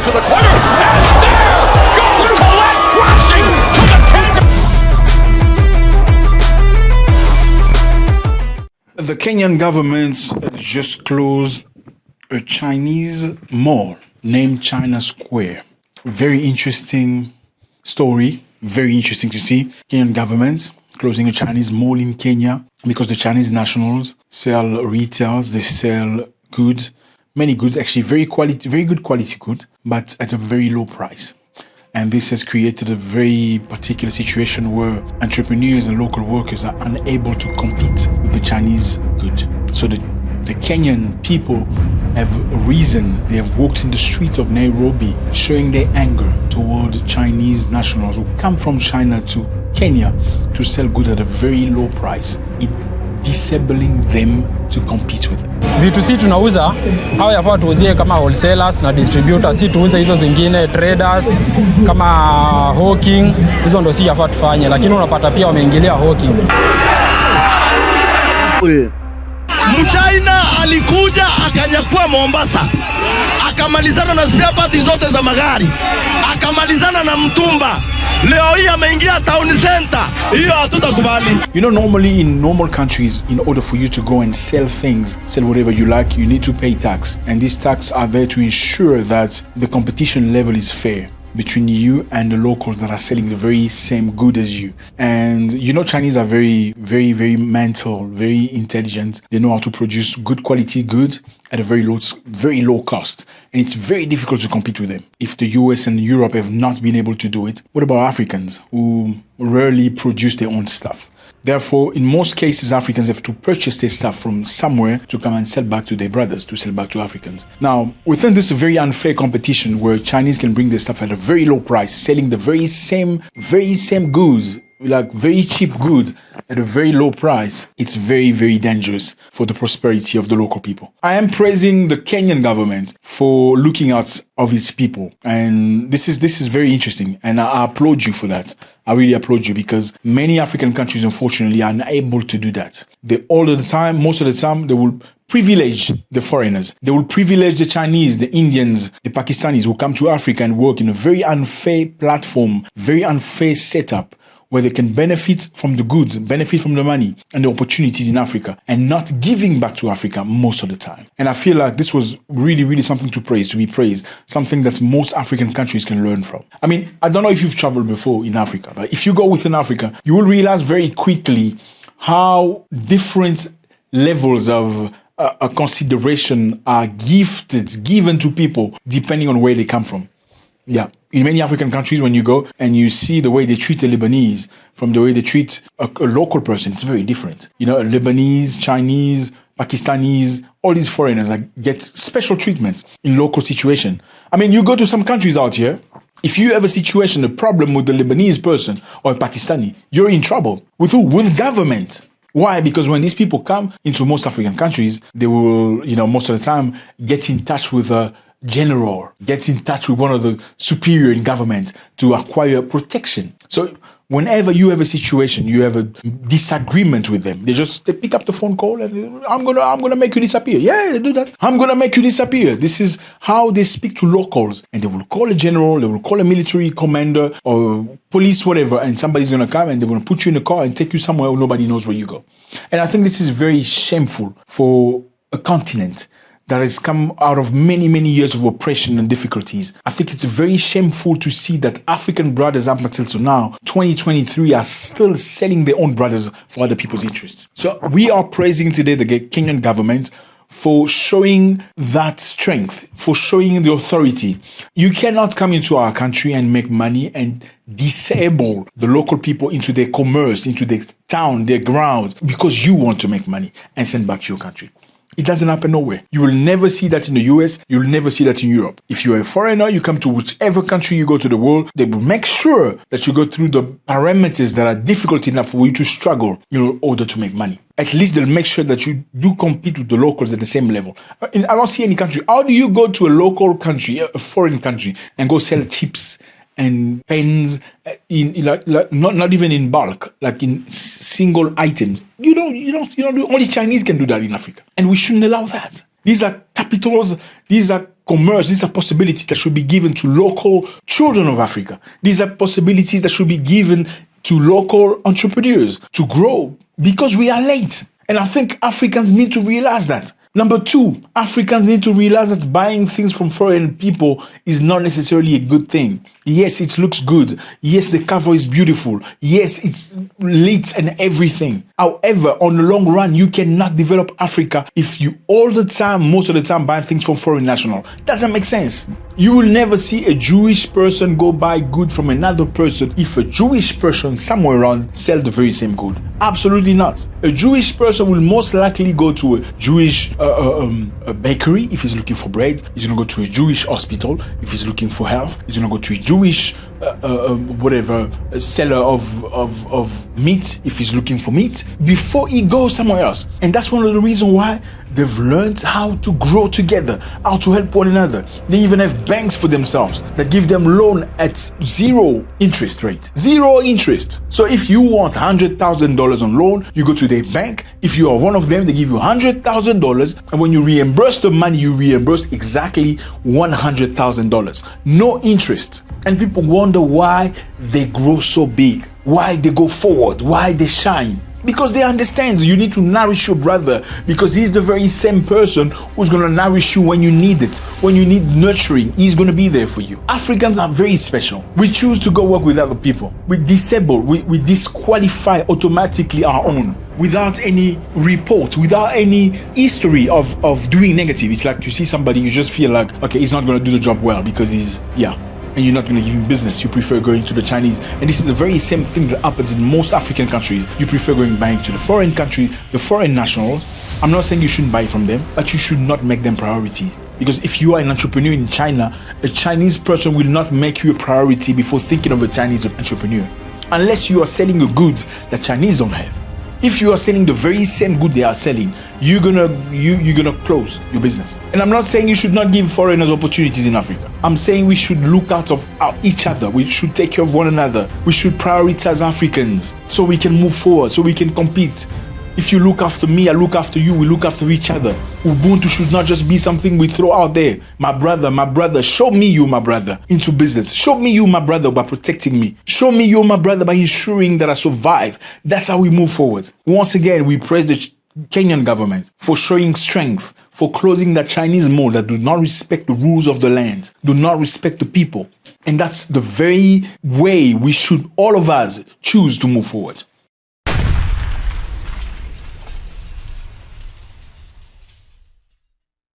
to the corner, and there goes Colette crashing to the 10. The Kenyan government just closed a Chinese mall named China Square. Very interesting story. Very interesting to see. Kenyan government closing a Chinese mall in Kenya because the Chinese nationals sell retails, they sell goods, many goods, actually very good quality good, but at a very low price. And this has created a very particular situation where entrepreneurs and local workers are unable to compete with the Chinese good. So the Kenyan people have reason. They have walked in the street of Nairobi showing their anger toward Chinese nationals who come from China to Kenya to sell goods at a very low price, disabling them to compete with them. Vitu si tunauza hao yafaa tuuzie kama wholesalers na distributors, si tuuze hizo zingine traders kama hawking, hizo ndo si yafaa tufanye, lakini unapata pia wameingilia hawking. Mchina alikuja akanyakua Mombasa, akamalizana na spare parts zote za magari, akamalizana na mtumba. Leo hii ameingia town center. Hiyo hatutakubali. You know, normally in normal countries, in order for you to go and sell things, sell whatever you like, you need to pay tax. And these tax are there to ensure that the competition level is fair between you and the locals that are selling the very same good as you. And you know, Chinese are very mental, very intelligent. They know how to produce good quality good at a very low cost. And it's very difficult to compete with them. If the US and Europe have not been able to do it, what about Africans who rarely produce their own stuff? Therefore, in most cases, Africans have to purchase their stuff from somewhere to come and sell back to their brothers, to sell back to Africans. Now, within this very unfair competition where Chinese can bring their stuff at a very low price, selling the very same goods, like very cheap good at a very low price, it's very dangerous for the prosperity of the local people. I am praising the Kenyan government for looking out of its people, and this is very interesting, and I applaud you for that. I really applaud you, because many African countries unfortunately are unable to do that. Most of the time they will privilege the foreigners. They will privilege the Chinese, the Indians, the Pakistanis who come to Africa and work in a very unfair platform, very unfair setup, where they can benefit from the goods, benefit from the money and the opportunities in Africa, and not giving back to Africa most of the time. And I feel like this was really something to be praised, something that most African countries can learn from. I mean, I don't know if you've traveled before in Africa, but if you go within Africa, you will realize very quickly how different levels of a consideration are given to people depending on where they come from. Yeah, in many African countries, when you go and you see the way they treat a Lebanese from the way they treat a local person, it's very different. You know, Lebanese, Chinese, Pakistanis, all these foreigners get special treatment in local situation. I mean, you go to some countries out here, if you have a problem with the Lebanese person or a Pakistani, you're in trouble. With who? With government. Why? Because when these people come into most African countries, they will, most of the time get in touch with a general, get in touch with one of the superior in government to acquire protection. So whenever you have a situation, you have a disagreement with them, they pick up the phone call and I'm gonna make you disappear. Yeah, they do that. I'm gonna make you disappear. This is how they speak to locals, and they will call a general, they will call a military commander or police, whatever, and somebody's gonna come and they're gonna put you in a car and take you somewhere where nobody knows where you go. And I think this is very shameful for a continent that has come out of many years of oppression and difficulties. I think it's very shameful to see that African brothers up until now, 2023, are still selling their own brothers for other people's interests. So we are praising today the Kenyan government for showing that strength, for showing the authority. You cannot come into our country and make money and disable the local people into their commerce, into their town, their ground, because you want to make money and send back to your country. It doesn't happen nowhere. You will never see that in the US. You'll never see that in Europe. If you're a foreigner, you come to whichever country you go to the world, they will make sure that you go through the parameters that are difficult enough for you to struggle in order to make money. At least they'll make sure that you do compete with the locals at the same level. I don't see any country. How do you go to a local country, a foreign country, and go sell chips and pens not even in bulk, like in single items? You don't do. Only Chinese can do that in Africa, and we shouldn't allow that. These are capitals. These are commerce. These are possibilities that should be given to local children of Africa. These are possibilities that should be given to local entrepreneurs to grow, because we are late. And I think Africans need to realize that. Number two, Africans need to realize that buying things from foreign people is not necessarily a good thing. Yes, it looks good. Yes, the cover is beautiful. Yes, it's lit and everything. However, on the long run, you cannot develop Africa if you most of the time, buy things from foreign national. Doesn't make sense. You will never see a Jewish person go buy good from another person if a Jewish person somewhere around sell the very same good. Absolutely not. A Jewish person will most likely go to a Jewish a bakery if he's looking for bread. He's going to go to a Jewish hospital if he's looking for health. He's going to go to a Jewish seller of meat if he's looking for meat before he goes somewhere else. And that's one of the reasons why they've learned how to grow together, how to help one another. They even have banks for themselves that give them loan at 0 interest rate. 0 interest. So if you want $100,000 on loan, you go to their bank. If you are one of them, they give you $100,000. And when you reimburse the money, you reimburse exactly $100,000. No interest. And people wonder why they grow so big, why they go forward, why they shine. Because they understand you need to nourish your brother, because he's the very same person who's going to nourish you when you need it. When you need nurturing, he's going to be there for you. Africans are very special. We choose to go work with other people. We disable, we disqualify automatically our own without any report, without any history of doing negative. It's like you see somebody, you just feel like, okay, he's not going to do the job well because and you're not going to give him business. You prefer going to the Chinese. And this is the very same thing that happens in most African countries. You prefer buying to the foreign country, the foreign nationals. I'm not saying you shouldn't buy from them, but you should not make them priority. Because if you are an entrepreneur in China, a Chinese person will not make you a priority before thinking of a Chinese entrepreneur. Unless you are selling a good that Chinese don't have. If you are selling the very same good they are selling, you're gonna close your business. And I'm not saying you should not give foreigners opportunities in Africa. I'm saying we should look out of each other. We should take care of one another. We should prioritize Africans so we can move forward, so we can compete. If you look after me, I look after you, we look after each other. Ubuntu should not just be something we throw out there. My brother, show me you, my brother, into business. Show me you, my brother, by protecting me. Show me you, my brother, by ensuring that I survive. That's how we move forward. Once again, we praise the Kenyan government for showing strength, for closing that Chinese mall that do not respect the rules of the land, do not respect the people. And that's the very way we should, all of us, choose to move forward.